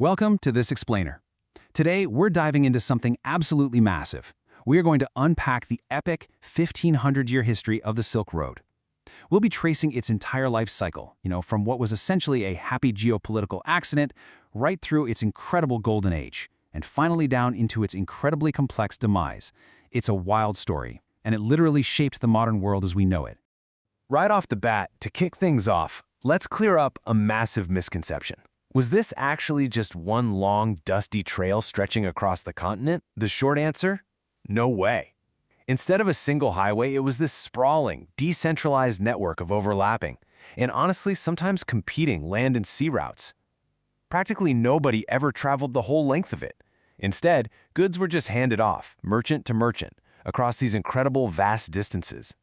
Welcome to This Explainer. Today, we're diving into something absolutely massive. We are going to unpack the epic 1,500-year history of the Silk Road. We'll be tracing its entire life cycle, from what was essentially a happy geopolitical accident right through its incredible golden age, and finally down into its incredibly complex demise. It's a wild story, and it literally shaped the modern world as we know it. Right off the bat, to kick things off, let's clear up a massive misconception. Was this actually just one long, dusty trail stretching across the continent? The short answer? No way. Instead of a single highway, it was this sprawling, decentralized network of overlapping, and honestly, sometimes competing land and sea routes. Practically nobody ever traveled the whole length of it. Instead, goods were just handed off, merchant to merchant, across these incredible, vast distances.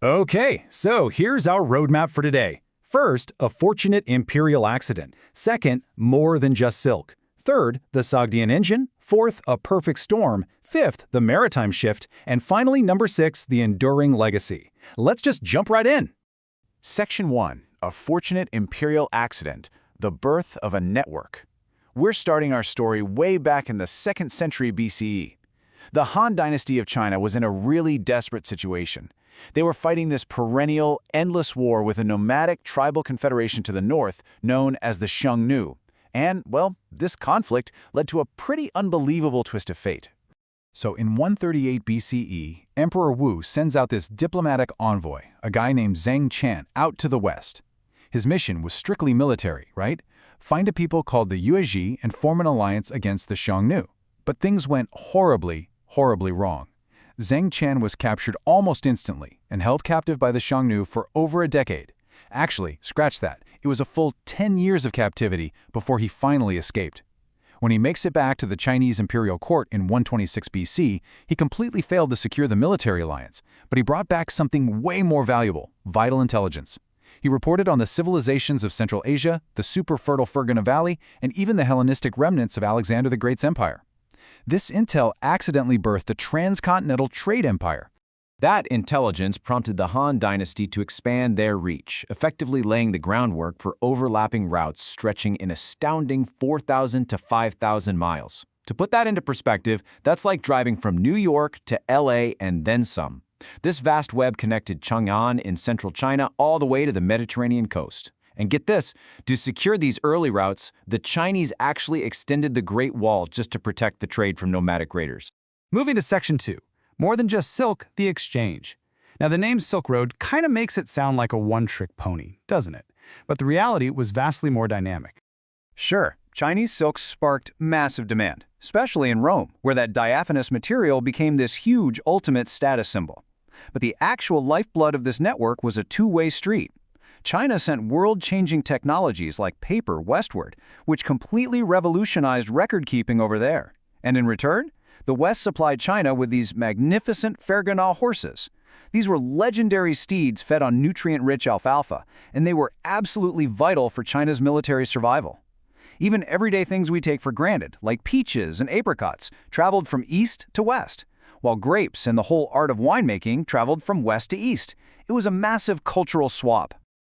Okay, so here's our roadmap for today. First, a fortunate imperial accident. Second, more than just silk. Third, the Sogdian engine. Fourth, a perfect storm. Fifth, the maritime shift. And finally, number 6, the enduring legacy. Let's just jump right in. Section 1, a fortunate imperial accident, the birth of a network. We're starting our story way back in the 2nd century BCE. The Han Dynasty of China was in a really desperate situation. They were fighting this perennial, endless war with a nomadic tribal confederation to the north known as the Xiongnu. And, well, this conflict led to a pretty unbelievable twist of fate. So in 138 BCE, Emperor Wu sends out this diplomatic envoy, a guy named Zheng Qian, out to the west. His mission was strictly military, right? Find a people called the Yuezhi and form an alliance against the Xiongnu. But things went horribly wrong. Zheng Qian was captured almost instantly and held captive by the Xiongnu for over a decade. Actually, scratch that, it was a full 10 years of captivity before he finally escaped. When he makes it back to the Chinese imperial court in 126 BC, he completely failed to secure the military alliance, but he brought back something way more valuable: vital intelligence. He reported on the civilizations of Central Asia, the super-fertile Fergana Valley, and even the Hellenistic remnants of Alexander the Great's empire. This intel accidentally birthed the transcontinental trade empire. That intelligence prompted the Han Dynasty to expand their reach, effectively laying the groundwork for overlapping routes stretching an astounding 4,000 to 5,000 miles. To put that into perspective, that's like driving from New York to LA and then some. This vast web connected Chang'an in central China all the way to the Mediterranean coast. And get this, to secure these early routes, the Chinese actually extended the Great Wall just to protect the trade from nomadic raiders. Moving to Section 2, more than just silk, the exchange. Now, the name Silk Road kind of makes it sound like a one-trick pony, doesn't it? But the reality was vastly more dynamic. Sure, Chinese silks sparked massive demand, especially in Rome, where that diaphanous material became this huge ultimate status symbol. But the actual lifeblood of this network was a two-way street. China sent world-changing technologies like paper westward, which completely revolutionized record-keeping over there. And in return, the West supplied China with these magnificent Fergana horses. These were legendary steeds fed on nutrient-rich alfalfa, and they were absolutely vital for China's military survival. Even everyday things we take for granted, like peaches and apricots, traveled from east to west, while grapes and the whole art of winemaking traveled from west to east. It was a massive cultural swap.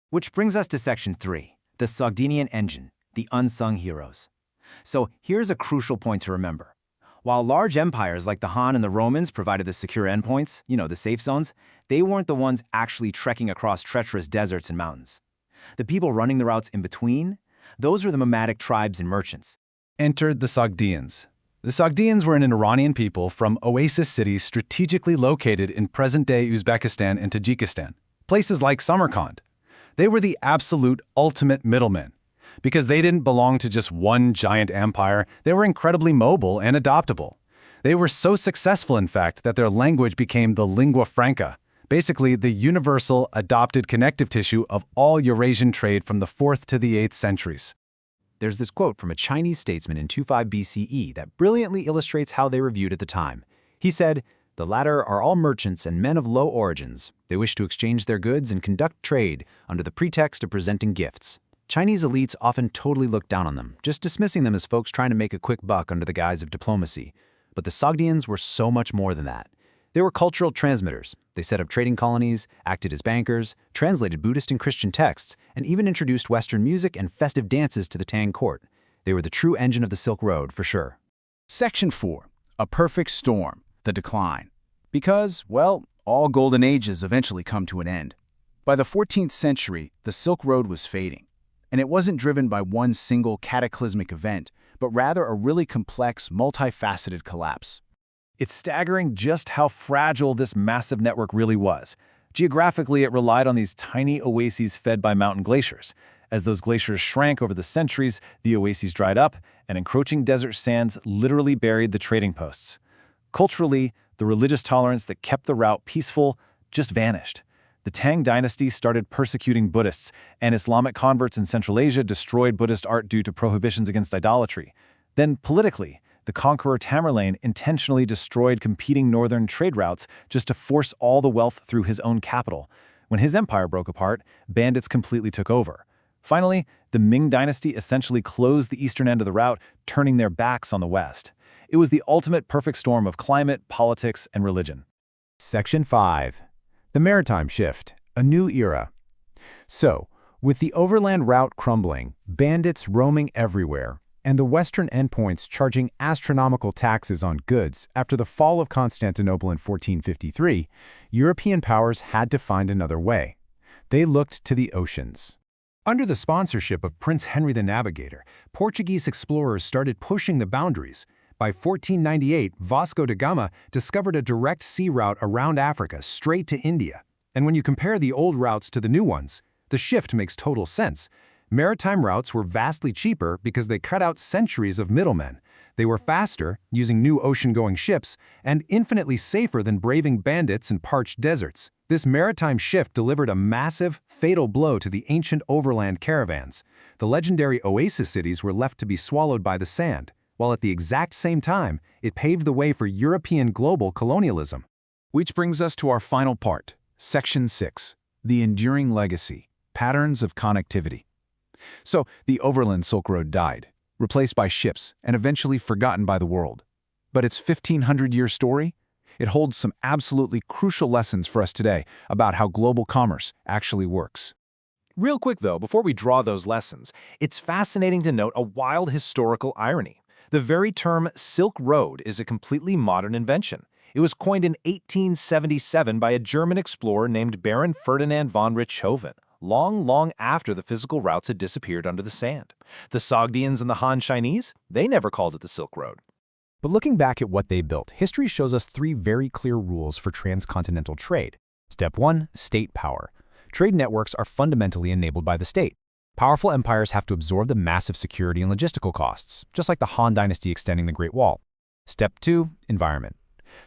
Which brings us to Section 3, the Sogdian engine, the unsung heroes. So here's a crucial point to remember. While large empires like the Han and the Romans provided the secure endpoints, the safe zones, they weren't the ones actually trekking across treacherous deserts and mountains. The people running the routes in between, those were the nomadic tribes and merchants. Entered the Sogdians. The Sogdians were an Iranian people from oasis cities strategically located in present-day Uzbekistan and Tajikistan, places like Samarkand. They were the absolute ultimate middlemen. Because they didn't belong to just one giant empire, they were incredibly mobile and adaptable. They were so successful, in fact, that their language became the lingua franca, basically the universal, adopted connective tissue of all Eurasian trade from the 4th to the 8th centuries. There's this quote from a Chinese statesman in 25 BCE that brilliantly illustrates how they were viewed at the time. He said, "The latter are all merchants and men of low origins. They wish to exchange their goods and conduct trade under the pretext of presenting gifts." Chinese elites often totally looked down on them, just dismissing them as folks trying to make a quick buck under the guise of diplomacy. But the Sogdians were so much more than that. They were cultural transmitters. They set up trading colonies, acted as bankers, translated Buddhist and Christian texts, and even introduced Western music and festive dances to the Tang court. They were the true engine of the Silk Road, for sure. Section 4. A perfect storm, the decline. Because, well, all golden ages eventually come to an end. By the 14th century, the Silk Road was fading. And it wasn't driven by one single cataclysmic event, but rather a really complex, multifaceted collapse. It's staggering just how fragile this massive network really was. Geographically, it relied on these tiny oases fed by mountain glaciers. As those glaciers shrank over the centuries, the oases dried up, and encroaching desert sands literally buried the trading posts. Culturally, the religious tolerance that kept the route peaceful just vanished. The Tang Dynasty started persecuting Buddhists, and Islamic converts in Central Asia destroyed Buddhist art due to prohibitions against idolatry. Then, politically, the conqueror Tamerlane intentionally destroyed competing northern trade routes just to force all the wealth through his own capital. When his empire broke apart, bandits completely took over. Finally, the Ming Dynasty essentially closed the eastern end of the route, turning their backs on the west. It was the ultimate perfect storm of climate, politics, and religion. Section 5. The Maritime Shift, a new era. So, with the overland route crumbling, bandits roaming everywhere, and the western endpoints charging astronomical taxes on goods after the fall of Constantinople in 1453, European powers had to find another way. They looked to the oceans. Under the sponsorship of Prince Henry the Navigator, Portuguese explorers started pushing the boundaries. By 1498, Vasco da Gama discovered a direct sea route around Africa straight to India. And when you compare the old routes to the new ones, the shift makes total sense. Maritime routes were vastly cheaper because they cut out centuries of middlemen. They were faster, using new ocean-going ships, and infinitely safer than braving bandits in parched deserts. This maritime shift delivered a massive, fatal blow to the ancient overland caravans. The legendary oasis cities were left to be swallowed by the sand, while at the exact same time, it paved the way for European global colonialism. Which brings us to our final part, Section 6, the enduring legacy, patterns of connectivity. So, the overland Silk Road died, replaced by ships, and eventually forgotten by the world. But its 1,500-year story? It holds some absolutely crucial lessons for us today about how global commerce actually works. Real quick though, before we draw those lessons, it's fascinating to note a wild historical irony. The very term Silk Road is a completely modern invention. It was coined in 1877 by a German explorer named Baron Ferdinand von Richthofen, long after the physical routes had disappeared under the sand. The Sogdians and the Han Chinese, they never called it the Silk Road. But looking back at what they built, history shows us 3 very clear rules for transcontinental trade. Step 1, state power. Trade networks are fundamentally enabled by the state. Powerful empires have to absorb the massive security and logistical costs, just like the Han Dynasty extending the Great Wall. Step 2, environment.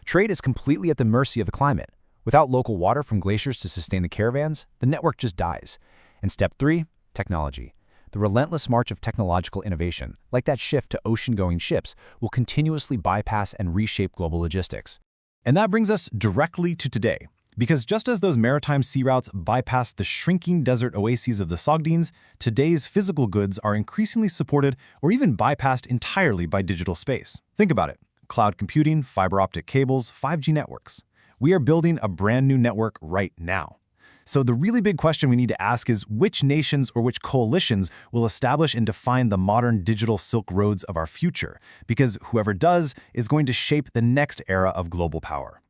Trade is completely at the mercy of the climate. Without local water from glaciers to sustain the caravans, the network just dies. And step 3, technology. The relentless march of technological innovation, like that shift to ocean-going ships, will continuously bypass and reshape global logistics. And that brings us directly to today. Because just as those maritime sea routes bypassed the shrinking desert oases of the Sogdians, today's physical goods are increasingly supported or even bypassed entirely by digital space. Think about it. Cloud computing, fiber optic cables, 5G networks. We are building a brand new network right now. So the really big question we need to ask is which nations or which coalitions will establish and define the modern digital Silk Roads of our future? Because whoever does is going to shape the next era of global power.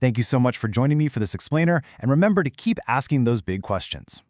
Thank you so much for joining me for this explainer, and remember to keep asking those big questions.